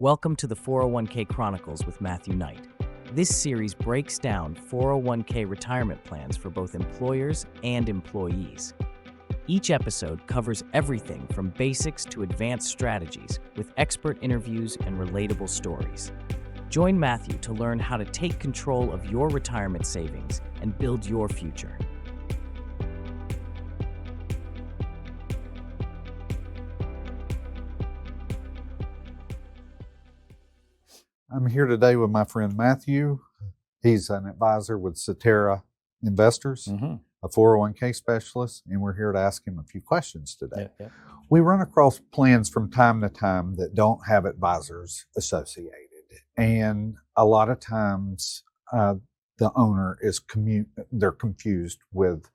Welcome to the 401k Chronicles with Matthew.Knight. This series breaks down 401k retirement plans for both employers and employees. Each episode covers everything from basics to advanced strategies with expert interviews and relatable stories. Join Matthew to learn how to take control of your retirement savings and build your future. I'm here today with my friend Matthew. He's an advisor with Cetera Investors, a 401k specialist, and we're here to ask him a few questions today. We run across plans from time to time that don't have advisors associated, and a lot of times the owner is they're confused with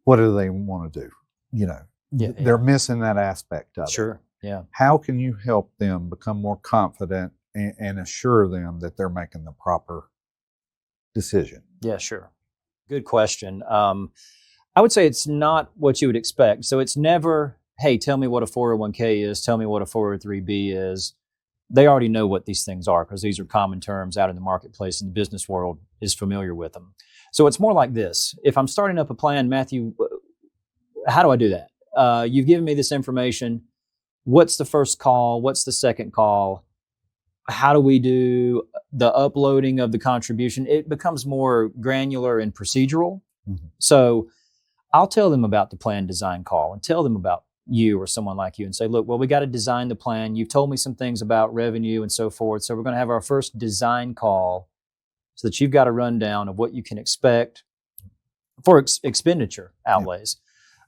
what do they want to do. They're missing that aspect of it. Sure. Yeah. How can you help them become more confident and assure them that they're making the proper decision? Yeah, sure. Good question. I would say it's not what you would expect. So it's never, hey, tell me what a 401k is, tell me what a 403b is. They already know what these things are because these are common terms out in the marketplace, and the business world is familiar with them. So it's more like this. If I'm starting up a plan, Matthew, how do I do that? You've given me this information. What's the first call? What's the second call? How do we do the uploading of the contribution? It becomes more granular and procedural. So I'll tell them about the plan design call and tell them about you or someone like you and say, look, well, we got to design the plan. You've told me some things about revenue and so forth. So we're going to have our first design call so that you've got a rundown of what you can expect for expenditure outlays.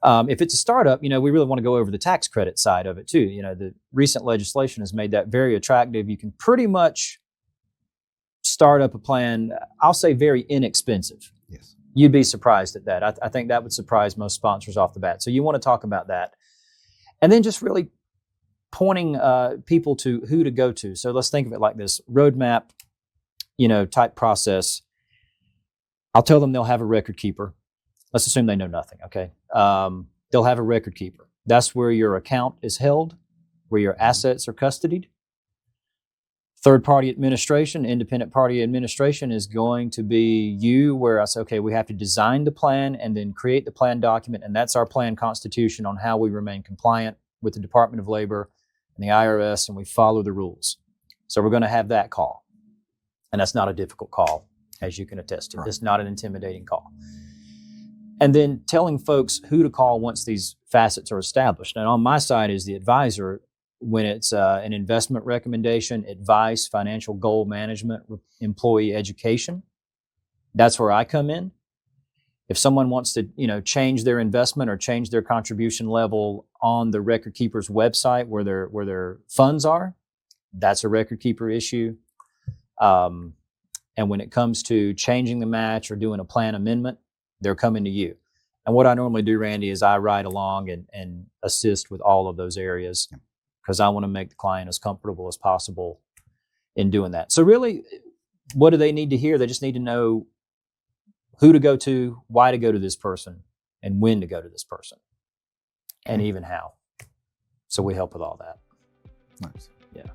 If it's a startup, we really want to go over the tax credit side of it too. The recent legislation has made that very attractive. You can pretty much start up a plan, I'll say very inexpensive. Yes. You'd be surprised at that. I think that would surprise most sponsors off the bat. So you want to talk about that. And then just really pointing people to who to go to. So let's think of it like this roadmap, type process. I'll tell them they'll have a record keeper. Let's assume they know nothing, okay? They'll have a record keeper. That's where your account is held, where your assets are custodied. Third-party administration, independent party administration is going to be you, where I say, okay, we have to design the plan and then create the plan document, and that's our plan constitution on how we remain compliant with the Department of Labor and the IRS, and we follow the rules. So we're going to have that call. And that's not a difficult call, as you can attest to. Right. It's not an intimidating call. And then telling folks who to call once these facets are established. And on my side is the advisor when it's an investment recommendation, advice, financial goal management, employee education. That's where I come in. If someone wants to, change their investment or change their contribution level on the record keeper's website where their funds are, that's a record keeper issue. And when it comes to changing the match or doing a plan amendment, they're coming to you. And what I normally do, Randy, is I ride along and assist with all of those areas because I want to make the client as comfortable as possible in doing that. So really, what do they need to hear? They just need to know who to go to, why to go to this person, and when to go to this person, and even how. So we help with all that. Nice. Yeah.